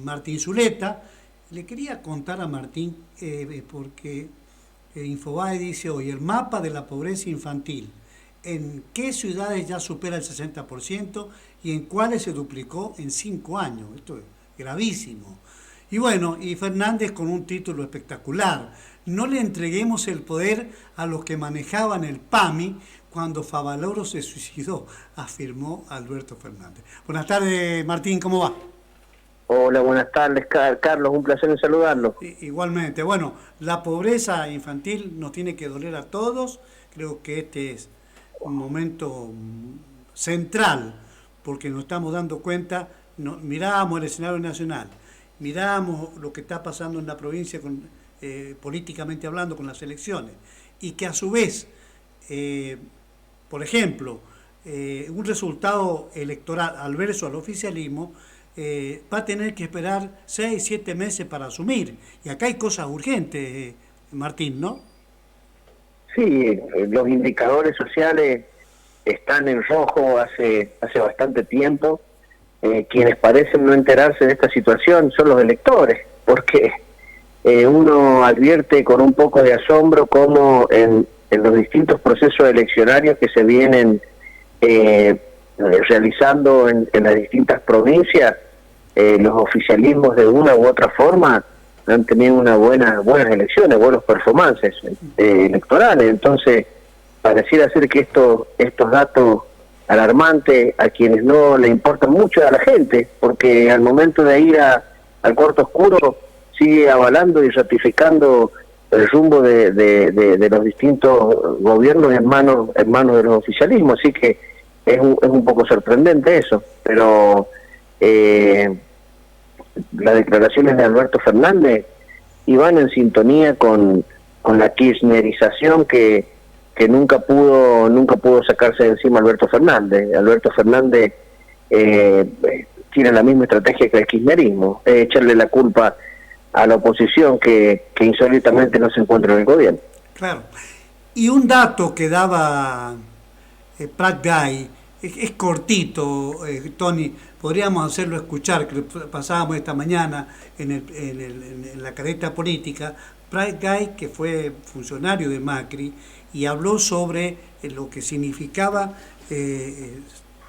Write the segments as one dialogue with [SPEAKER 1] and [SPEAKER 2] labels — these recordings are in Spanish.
[SPEAKER 1] Martín Zuleta. Le quería contar a Martín, porque Infobae dice hoy, el mapa de la pobreza infantil, en qué ciudades ya supera el 60% y en cuáles se duplicó en 5 años. Esto es gravísimo. Y bueno, y Fernández con un título espectacular: no le entreguemos el poder a los que manejaban el PAMI cuando Favaloro se suicidó, afirmó Alberto Fernández. Buenas tardes, Martín, ¿cómo va?
[SPEAKER 2] Hola, buenas tardes, Carlos, un placer en saludarlo.
[SPEAKER 1] Igualmente, bueno, la pobreza infantil nos tiene que doler a todos. Creo que este es un momento central, porque nos estamos dando cuenta, miramos el escenario nacional, miramos lo que está pasando en la provincia políticamente hablando con las elecciones, y que a su vez, por ejemplo, un resultado electoral adverso al oficialismo, va a tener que esperar 6, 7 meses para asumir. Y acá hay cosas urgentes, Martín, ¿no?
[SPEAKER 2] Sí, los indicadores sociales están en rojo hace bastante tiempo. Quienes parecen no enterarse de esta situación son los electores, porque uno advierte con un poco de asombro cómo en los distintos procesos eleccionarios que se vienen realizando en las distintas provincias, los oficialismos de una u otra forma han tenido buenas elecciones, buenos performances electorales. Entonces pareciera ser que estos datos alarmantes a quienes no le importan mucho a la gente, porque al momento de ir al cuarto oscuro sigue avalando y ratificando el rumbo de los distintos gobiernos en manos de los oficialismos. Así que es un poco sorprendente eso, pero las declaraciones de Alberto Fernández iban en sintonía con la kirchnerización que nunca pudo sacarse de encima Alberto Fernández. Alberto Fernández tiene la misma estrategia que el kirchnerismo, echarle la culpa a la oposición que insólitamente no se encuentra en el gobierno.
[SPEAKER 1] Claro. Y un dato que daba Pratt Guy, es cortito, Tony, podríamos hacerlo escuchar, que pasábamos esta mañana en la careta política. Pratt Guy, que fue funcionario de Macri, y habló sobre lo que significaba,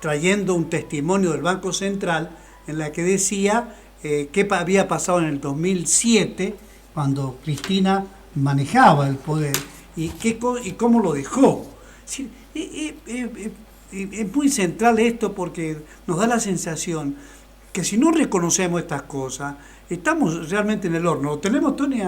[SPEAKER 1] trayendo un testimonio del Banco Central, en la que decía qué había pasado en el 2007, cuando Cristina manejaba el poder, y cómo lo dejó. Sí, es muy central esto, porque nos da la sensación que si no reconocemos estas cosas, estamos realmente en el horno. ¿Lo tenemos, Tony?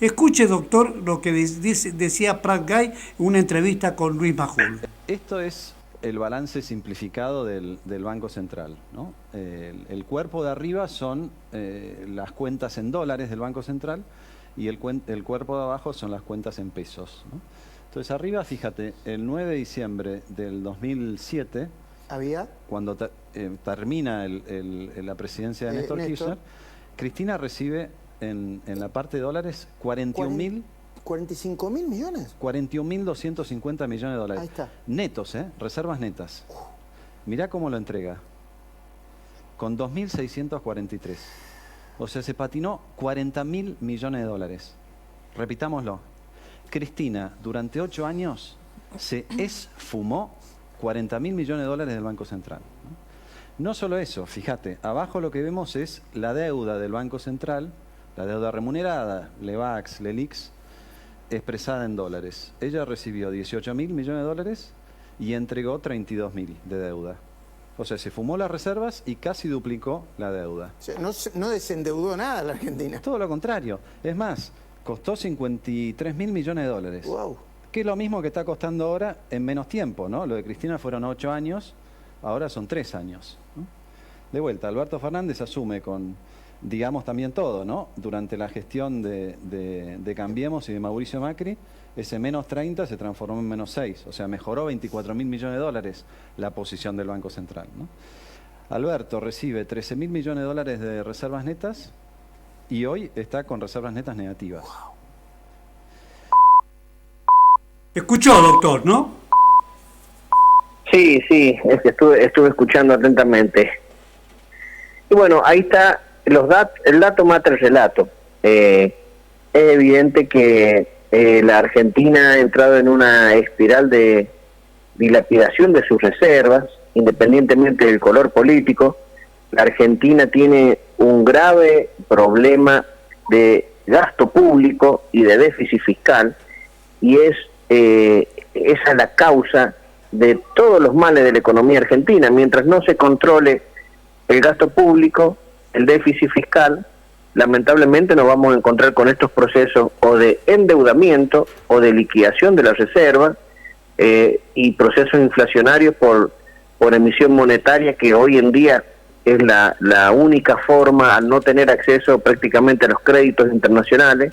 [SPEAKER 1] Escuche, doctor, lo que decía Pratt Guy en una entrevista con Luis Majul.
[SPEAKER 3] Esto es el balance simplificado del Banco Central, ¿no? El cuerpo de arriba son las cuentas en dólares del Banco Central, y el cuerpo de abajo son las cuentas en pesos, ¿no? Entonces arriba, fíjate, el 9 de diciembre del 2007, cuando termina la presidencia de Néstor Kirchner, Cristina recibe en la parte de dólares
[SPEAKER 4] 45 mil millones.
[SPEAKER 3] 41.250 millones de dólares.
[SPEAKER 4] Ahí está.
[SPEAKER 3] Netos, reservas netas. Mirá cómo lo entrega. Con 2.643. O sea, se patinó 40.000 millones de dólares. Repitámoslo. Cristina, durante 8 años, se esfumó 40.000 millones de dólares del Banco Central. No solo eso, fíjate, abajo lo que vemos es la deuda del Banco Central, la deuda remunerada, LEVAX, LELIX, expresada en dólares. Ella recibió 18.000 millones de dólares y entregó 32.000 de deuda. O sea, se fumó las reservas y casi duplicó la deuda.
[SPEAKER 4] O sea, no desendeudó nada la Argentina.
[SPEAKER 3] Todo lo contrario. Es más, costó 53.000 millones de dólares.
[SPEAKER 4] Wow.
[SPEAKER 3] Que es lo mismo que está costando ahora en menos tiempo, ¿no? Lo de Cristina fueron 8 años, ahora son 3 años, ¿no? De vuelta, Alberto Fernández asume con, digamos, también todo, ¿no? Durante la gestión de Cambiemos y de Mauricio Macri, ese menos 30 se transformó en menos 6, o sea, mejoró 24.000 millones de dólares la posición del Banco Central, ¿no? Alberto recibe 13.000 millones de dólares de reservas netas y hoy está con reservas netas negativas.
[SPEAKER 4] Wow.
[SPEAKER 1] Escuchó, doctor, ¿no?
[SPEAKER 2] Sí, es que estuve escuchando atentamente. Y bueno, ahí está, el dato mata el relato. Es evidente que la Argentina ha entrado en una espiral de dilapidación de sus reservas, independientemente del color político. La Argentina tiene un grave problema de gasto público y de déficit fiscal, y esa es la causa de todos los males de la economía argentina. Mientras no se controle el gasto público, el déficit fiscal, lamentablemente nos vamos a encontrar con estos procesos o de endeudamiento o de liquidación de las reservas y procesos inflacionarios por emisión monetaria, que hoy en día es la única forma, al no tener acceso prácticamente a los créditos internacionales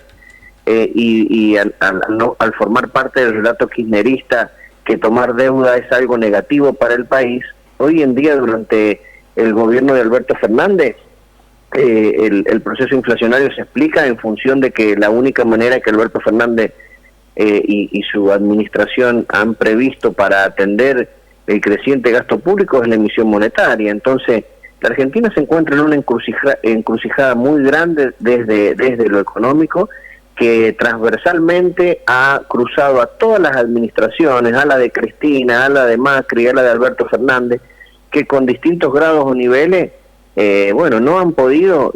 [SPEAKER 2] y al formar parte del relato kirchnerista que tomar deuda es algo negativo para el país. Hoy en día, durante el gobierno de Alberto Fernández, el proceso inflacionario se explica en función de que la única manera que Alberto Fernández y su administración han previsto para atender el creciente gasto público es la emisión monetaria. Entonces, la Argentina se encuentra en una encrucijada muy grande desde lo económico, que transversalmente ha cruzado a todas las administraciones, a la de Cristina, a la de Macri, a la de Alberto Fernández, que con distintos grados o niveles, no han podido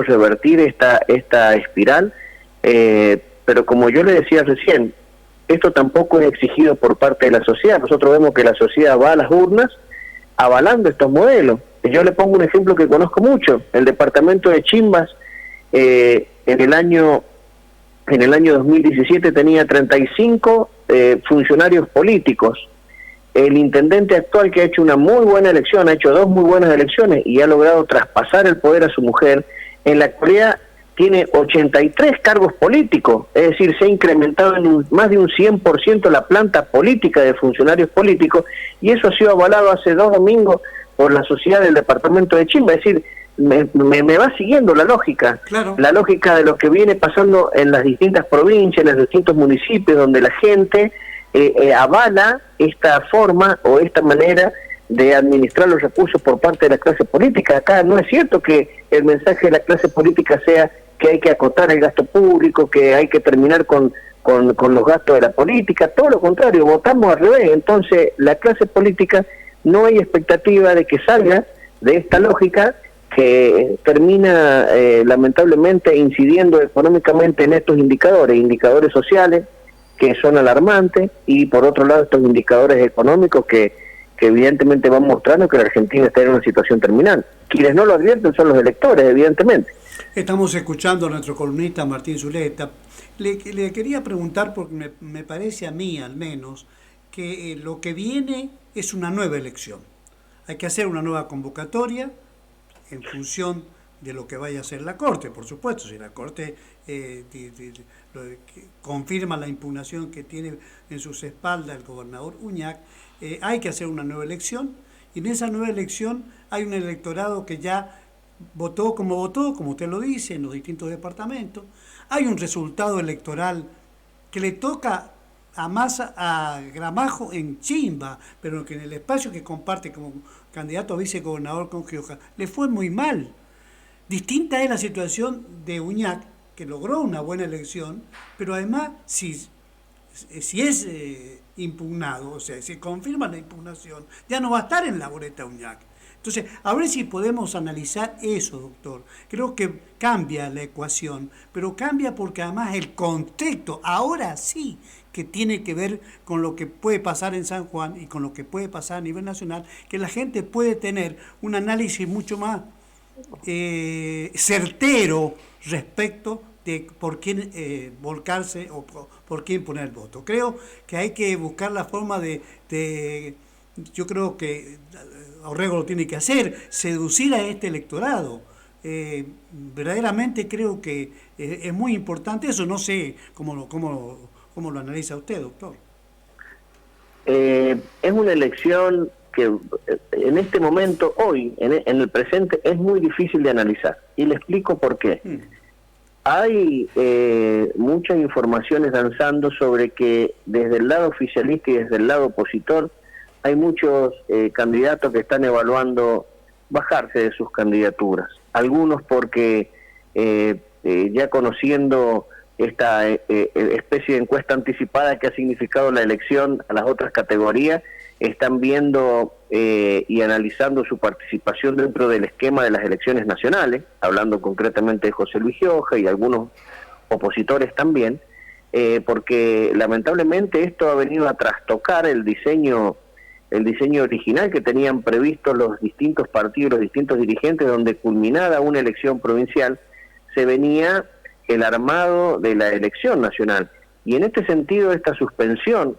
[SPEAKER 2] revertir esta espiral, pero como yo le decía recién, esto tampoco es exigido por parte de la sociedad. Nosotros vemos que la sociedad va a las urnas avalando estos modelos. Yo le pongo un ejemplo que conozco mucho: el departamento de Chimbas en el año 2017 tenía 35 funcionarios políticos. El intendente actual, que ha hecho una muy buena elección, ha hecho 2 muy buenas elecciones y ha logrado traspasar el poder a su mujer, en la actualidad tiene 83 cargos políticos, es decir, se ha incrementado en más de un 100% la planta política de funcionarios políticos, y eso ha sido avalado hace 2 domingos por la sociedad del departamento de Chimba. Es decir, me va siguiendo la lógica,
[SPEAKER 1] claro,
[SPEAKER 2] la lógica de lo que viene pasando en las distintas provincias, en los distintos municipios, donde la gente avala esta forma o esta manera de administrar los recursos por parte de la clase política. Acá no es cierto que el mensaje de la clase política sea que hay que acotar el gasto público, que hay que terminar con los gastos de la política. Todo lo contrario, votamos al revés. Entonces, la clase política no hay expectativa de que salga de esta lógica que termina lamentablemente incidiendo económicamente en estos indicadores sociales que son alarmantes, y por otro lado estos indicadores económicos que evidentemente van mostrando que la Argentina está en una situación terminal. Quienes no lo advierten son los electores, evidentemente.
[SPEAKER 1] Estamos escuchando a nuestro columnista Martín Zuleta. Le quería preguntar, porque me parece a mí al menos, que lo que viene es una nueva elección. Hay que hacer una nueva convocatoria en función de lo que vaya a hacer la Corte, por supuesto. Si la Corte confirma la impugnación que tiene en sus espaldas el gobernador Uñac, hay que hacer una nueva elección, y en esa nueva elección hay un electorado que ya votó, como usted lo dice, en los distintos departamentos. Hay un resultado electoral que le toca a Massa, a Gramajo en Chimba, pero que en el espacio que comparte como candidato a vicegobernador con Gioja le fue muy mal. Distinta es la situación de Uñac, que logró una buena elección, pero además si es impugnado, o sea, si confirma la impugnación, ya no va a estar en la boleta Uñac. Entonces, a ver si podemos analizar eso, doctor. Creo que cambia la ecuación, pero cambia porque además el contexto, ahora sí, que tiene que ver con lo que puede pasar en San Juan y con lo que puede pasar a nivel nacional, que la gente puede tener un análisis mucho más certero respecto de por quién volcarse o por quién poner el voto. Creo que hay que buscar la forma yo creo que Orrego lo tiene que hacer, seducir a este electorado. Verdaderamente creo que es muy importante eso. No sé cómo lo analiza usted, doctor.
[SPEAKER 2] Es una elección que en este momento, hoy, en el presente, es muy difícil de analizar. Y le explico por qué. Hay muchas informaciones danzando sobre que desde el lado oficialista y desde el lado opositor hay muchos candidatos que están evaluando bajarse de sus candidaturas. Algunos porque ya conociendo esta especie de encuesta anticipada que ha significado la elección a las otras categorías, están viendo y analizando su participación dentro del esquema de las elecciones nacionales, hablando concretamente de José Luis Gioja y algunos opositores también, porque lamentablemente esto ha venido a trastocar el diseño original que tenían previsto los distintos partidos, los distintos dirigentes, donde culminada una elección provincial se venía el armado de la elección nacional. Y en este sentido, esta suspensión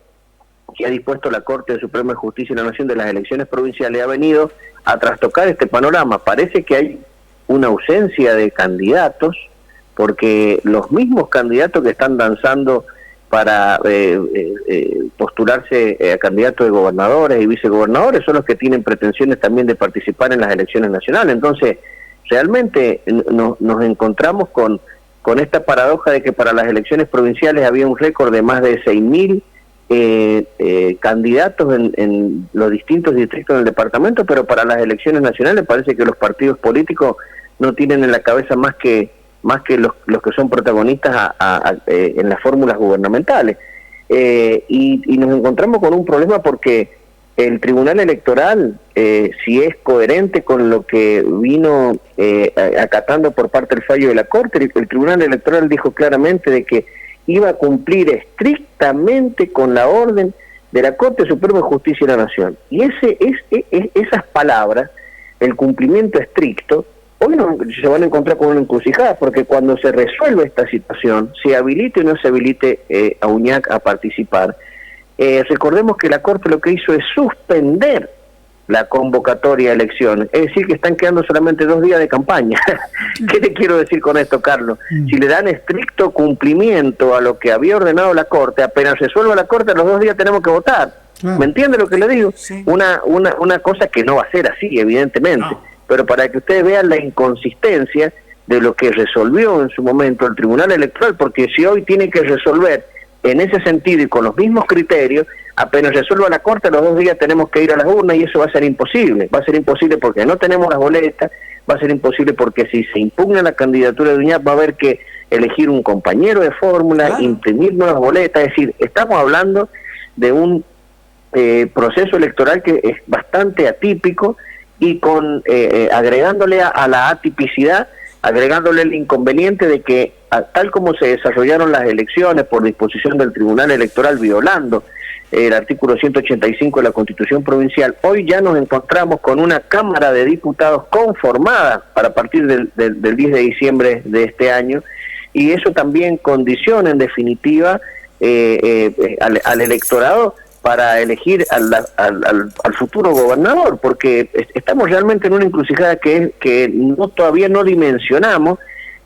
[SPEAKER 2] que ha dispuesto la Corte Suprema de Justicia de la Nación de las elecciones provinciales ha venido a trastocar este panorama. Parece que hay una ausencia de candidatos, porque los mismos candidatos que están danzando para postularse a candidatos de gobernadores y vicegobernadores son los que tienen pretensiones también de participar en las elecciones nacionales. Entonces, realmente nos encontramos con esta paradoja de que para las elecciones provinciales había un récord de más de 6.000 candidatos en los distintos distritos del departamento, pero para las elecciones nacionales parece que los partidos políticos no tienen en la cabeza más que los que son protagonistas en las fórmulas gubernamentales. Y nos encontramos con un problema porque el Tribunal Electoral, si es coherente con lo que vino acatando por parte del fallo de la Corte, el Tribunal Electoral dijo claramente de que iba a cumplir estrictamente con la orden de la Corte Suprema de Justicia de la Nación. Y esas palabras, el cumplimiento estricto, hoy se van a encontrar con una encrucijada, porque cuando se resuelve esta situación, se habilite o no se habilite a UNIAC a participar, recordemos que la Corte lo que hizo es suspender la convocatoria a elecciones, es decir, que están quedando solamente 2 días de campaña. ¿Qué te quiero decir con esto, Carlos? Si le dan estricto cumplimiento a lo que había ordenado la Corte, apenas resuelva la Corte, a los 2 días tenemos que votar. ¿Me entiende lo que le digo?
[SPEAKER 1] Sí.
[SPEAKER 2] Una cosa que no va a ser así, evidentemente, pero para que ustedes vean la inconsistencia de lo que resolvió en su momento el Tribunal Electoral, porque si hoy tiene que resolver en ese sentido y con los mismos criterios, apenas resuelva la Corte, a los 2 días tenemos que ir a las urnas y eso va a ser imposible. Va a ser imposible porque no tenemos las boletas, va a ser imposible porque si se impugna la candidatura de UNIAC va a haber que elegir un compañero de fórmula, imprimir nuevas boletas. Es decir, estamos hablando de un proceso electoral que es bastante atípico y con agregándole a la atipicidad, agregándole el inconveniente de que tal como se desarrollaron las elecciones por disposición del Tribunal Electoral violando el artículo 185 de la Constitución Provincial, hoy ya nos encontramos con una Cámara de Diputados conformada para partir del 10 de diciembre de este año, y eso también condiciona en definitiva al electorado para elegir al futuro gobernador, porque estamos realmente en una encrucijada que todavía no dimensionamos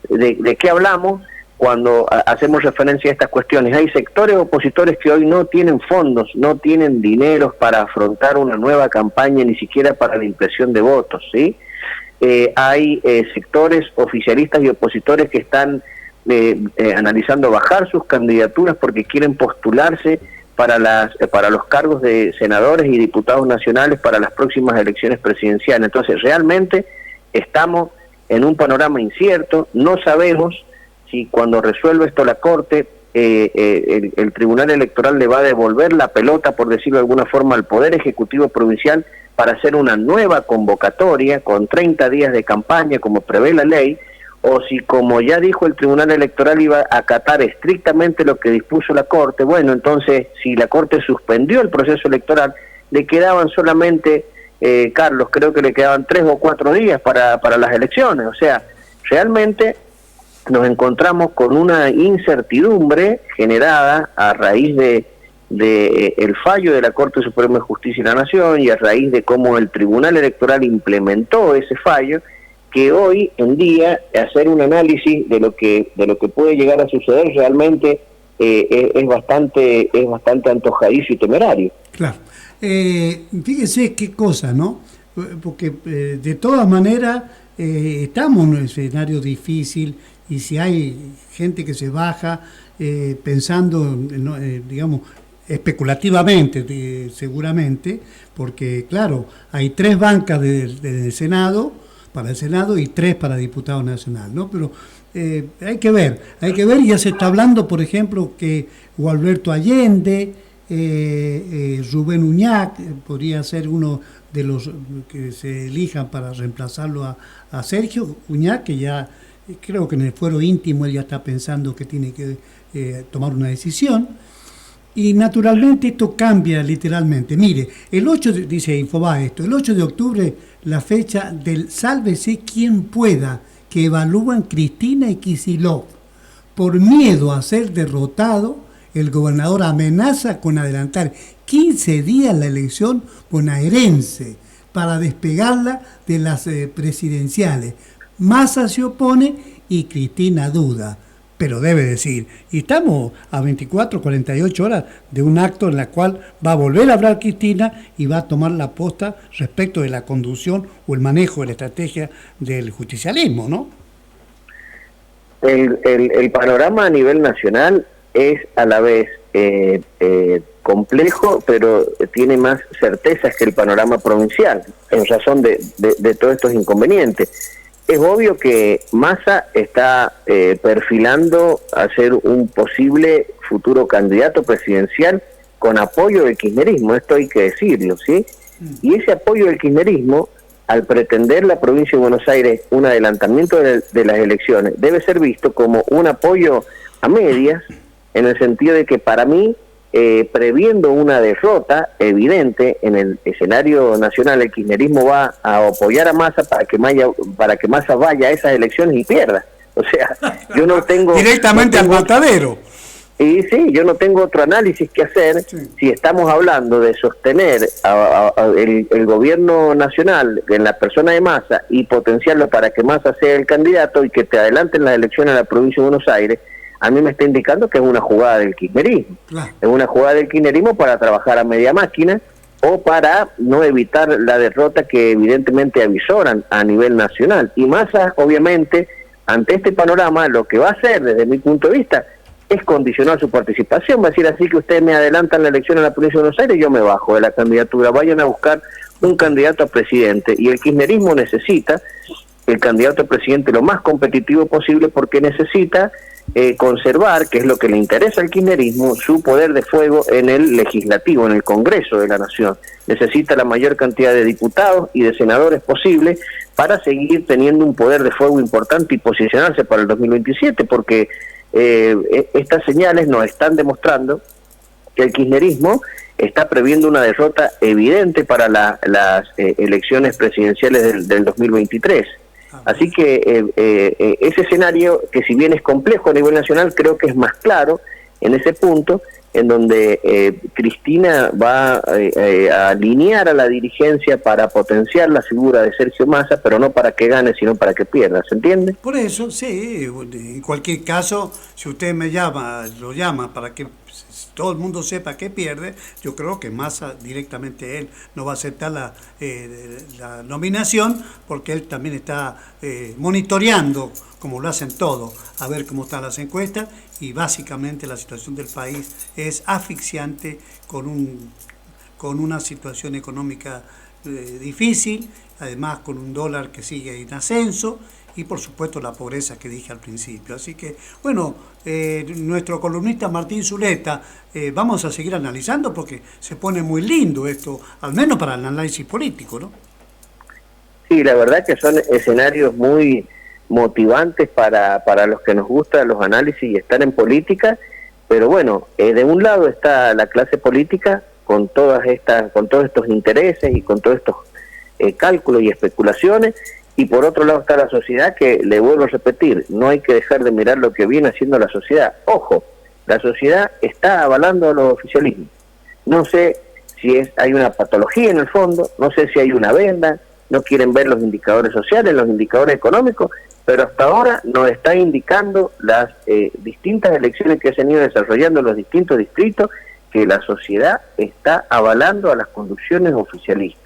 [SPEAKER 2] de qué hablamos cuando hacemos referencia a estas cuestiones. Hay sectores opositores que hoy no tienen fondos, no tienen dineros para afrontar una nueva campaña, ni siquiera para la impresión de votos, ¿sí? Hay sectores oficialistas y opositores que están analizando bajar sus candidaturas porque quieren postularse para los cargos de senadores y diputados nacionales para las próximas elecciones presidenciales. Entonces, realmente estamos en un panorama incierto, no sabemos si cuando resuelve esto la Corte, el Tribunal Electoral le va a devolver la pelota, por decirlo de alguna forma, al Poder Ejecutivo Provincial para hacer una nueva convocatoria con 30 días de campaña, como prevé la ley, o si, como ya dijo el Tribunal Electoral, iba a acatar estrictamente lo que dispuso la Corte. Bueno, entonces, si la Corte suspendió el proceso electoral, le quedaban solamente, Carlos, creo que le quedaban 3 o 4 días para las elecciones. O sea, realmente nos encontramos con una incertidumbre generada a raíz de el fallo de la Corte Suprema de Justicia de la Nación y a raíz de cómo el Tribunal Electoral implementó ese fallo, que hoy en día hacer un análisis de lo que puede llegar a suceder realmente es bastante antojadizo y temerario.
[SPEAKER 1] Claro. Fíjese qué cosa, ¿no? Porque de todas maneras estamos en un escenario difícil, y si hay gente que se baja pensando, digamos, especulativamente seguramente, porque claro, hay 3 bancas del Senado, para el Senado, y 3 para diputado nacional, ¿no? Pero hay que ver, y ya se está hablando, por ejemplo, que Gualberto Allende, Rubén Uñac, podría ser uno de los que se elijan para reemplazarlo a Sergio Uñac, que ya creo que en el fuero íntimo él ya está pensando que tiene que tomar una decisión. Y naturalmente esto cambia literalmente. Mire, dice Infobae esto, el 8 de octubre, la fecha del sálvese quien pueda, que evalúan Cristina y Kicillof. Por miedo a ser derrotado, el gobernador amenaza con adelantar 15 días la elección bonaerense para despegarla de las presidenciales. Massa se opone y Cristina duda. Pero debe decir, y estamos a 24, 48 horas de un acto en la cual va a volver a hablar Cristina y va a tomar la posta respecto de la conducción o el manejo de la estrategia del justicialismo, ¿no?
[SPEAKER 2] El panorama a nivel nacional es a la vez complejo, pero tiene más certezas que el panorama provincial, en razón de todos estos inconvenientes. Es obvio que Massa está perfilando a ser un posible futuro candidato presidencial con apoyo del kirchnerismo, esto hay que decirlo, ¿sí? Y ese apoyo del kirchnerismo, al pretender la provincia de Buenos Aires un adelantamiento de las elecciones, debe ser visto como un apoyo a medias, en el sentido de que para mí, previendo una derrota evidente en el escenario nacional, el kirchnerismo va a apoyar a Massa para que Massa vaya a esas elecciones y pierda. O sea, yo no tengo...
[SPEAKER 1] Directamente al matadero.
[SPEAKER 2] Y sí, yo no tengo otro análisis que hacer si estamos hablando de sostener el gobierno nacional en la persona de Massa y potenciarlo para que Massa sea el candidato y que te adelanten las elecciones a la provincia de Buenos Aires. A mí me está indicando que es una jugada del kirchnerismo. Claro. Es una jugada del kirchnerismo para trabajar a media máquina o para no evitar la derrota que evidentemente avisoran a nivel nacional. Y Massa, obviamente, ante este panorama, lo que va a hacer desde mi punto de vista es condicionar su participación. Va a decir, así que ustedes me adelantan la elección a la provincia de Buenos Aires, yo me bajo de la candidatura, vayan a buscar un candidato a presidente. Y el kirchnerismo necesita el candidato a presidente lo más competitivo posible porque necesita conservar, que es lo que le interesa al kirchnerismo, su poder de fuego en el legislativo, en el Congreso de la Nación. Necesita la mayor cantidad de diputados y de senadores posible para seguir teniendo un poder de fuego importante y posicionarse para el 2027, porque estas señales nos están demostrando que el kirchnerismo está previendo una derrota evidente para las elecciones presidenciales del 2023. Así que ese escenario, que si bien es complejo a nivel nacional, creo que es más claro en ese punto, en donde Cristina va a alinear a la dirigencia para potenciar la figura de Sergio Massa, pero no para que gane, sino para que pierda, ¿se entiende?
[SPEAKER 1] Por eso, sí, en cualquier caso, si usted lo llama para que todo el mundo sepa que pierde, yo creo que Massa directamente él no va a aceptar la nominación, porque él también está monitoreando, como lo hacen todos, a ver cómo están las encuestas, y básicamente la situación del país es asfixiante, con una situación económica difícil, además con un dólar que sigue en ascenso, y por supuesto la pobreza que dije al principio. Así que, bueno, nuestro columnista Martín Zuleta, vamos a seguir analizando porque se pone muy lindo esto, al menos para el análisis político, ¿no?
[SPEAKER 2] Sí, la verdad que son escenarios muy motivantes para los que nos gustan los análisis y estar en política, pero bueno, de un lado está la clase política con todos estos intereses y con todos estos cálculos y especulaciones, y por otro lado está la sociedad, que le vuelvo a repetir, no hay que dejar de mirar lo que viene haciendo la sociedad. Ojo, la sociedad está avalando a los oficialismos. No sé si hay una patología en el fondo, no sé si hay una venda, no quieren ver los indicadores sociales, los indicadores económicos, pero hasta ahora nos está indicando las distintas elecciones que se han ido desarrollando en los distintos distritos, que la sociedad está avalando a las conducciones oficialistas.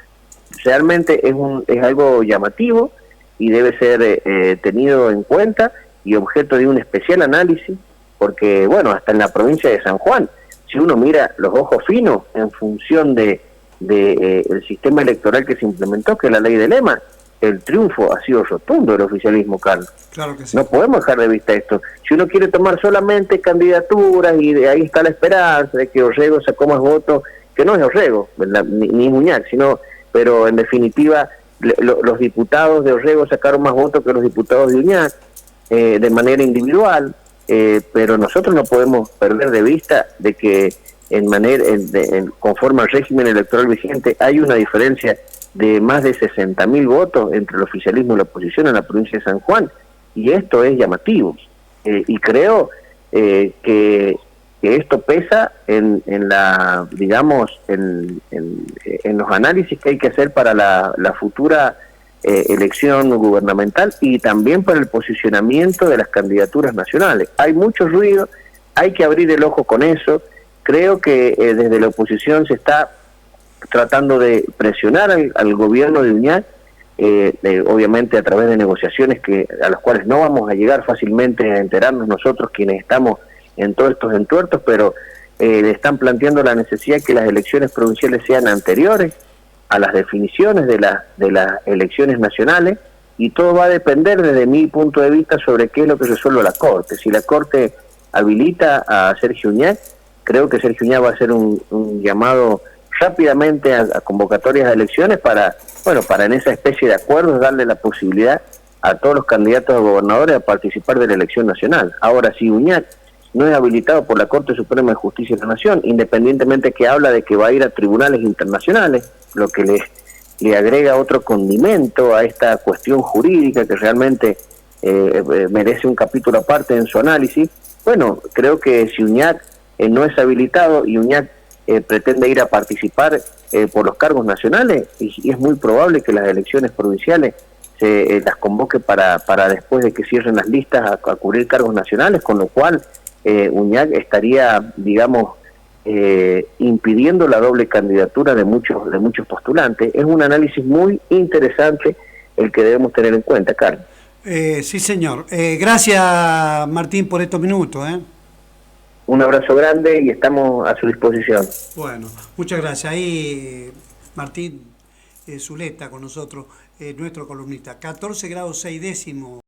[SPEAKER 2] Realmente es algo llamativo y debe ser tenido en cuenta y objeto de un especial análisis, porque bueno, hasta en la provincia de San Juan, si uno mira los ojos finos en función de el sistema electoral que se implementó, que es la ley de Lema, el triunfo ha sido rotundo del oficialismo, Carlos.
[SPEAKER 1] Claro que sí.
[SPEAKER 2] No podemos dejar de vista esto. Si uno quiere tomar solamente candidaturas y de ahí está la esperanza de que Orrego sacó más votos, que no es Orrego, ¿verdad? Ni Muñac, pero en definitiva los diputados de Orrego sacaron más votos que los diputados de Uñac de manera individual, pero nosotros no podemos perder de vista de que conforme al régimen electoral vigente hay una diferencia de más de 60.000 votos entre el oficialismo y la oposición en la provincia de San Juan, y esto es llamativo, y creo que esto pesa en los análisis que hay que hacer para la futura elección gubernamental y también para el posicionamiento de las candidaturas nacionales. Hay mucho ruido, hay que abrir el ojo con eso. Creo que desde la oposición se está tratando de presionar al gobierno de Uñac, obviamente a través de negociaciones a las cuales no vamos a llegar fácilmente a enterarnos nosotros quienes estamos en todos estos entuertos, pero le están planteando la necesidad de que las elecciones provinciales sean anteriores a las definiciones de las elecciones nacionales, y todo va a depender desde mi punto de vista sobre qué es lo que resuelve la Corte. Si la Corte habilita a Sergio Uñac, creo que Sergio Uñac va a hacer un llamado rápidamente a convocatorias de elecciones para en esa especie de acuerdos darle la posibilidad a todos los candidatos a gobernadores a participar de la elección nacional. Ahora, si Uñac no es habilitado por la Corte Suprema de Justicia de la Nación, independientemente que habla de que va a ir a tribunales internacionales, lo que le agrega otro condimento a esta cuestión jurídica que realmente merece un capítulo aparte en su análisis. Bueno, creo que si Uñac no es habilitado y Uñac pretende ir a participar por los cargos nacionales, y es muy probable que las elecciones provinciales se las convoque para después de que cierren las listas a cubrir cargos nacionales, con lo cual Uñac estaría, impidiendo la doble candidatura de muchos postulantes. Es un análisis muy interesante el que debemos tener en cuenta, Carlos.
[SPEAKER 1] Sí, señor. Gracias, Martín, por estos minutos.
[SPEAKER 2] Un abrazo grande y estamos a su disposición.
[SPEAKER 1] Bueno, muchas gracias. Ahí Martín Zuleta con nosotros, nuestro columnista. 14 grados 6 décimos.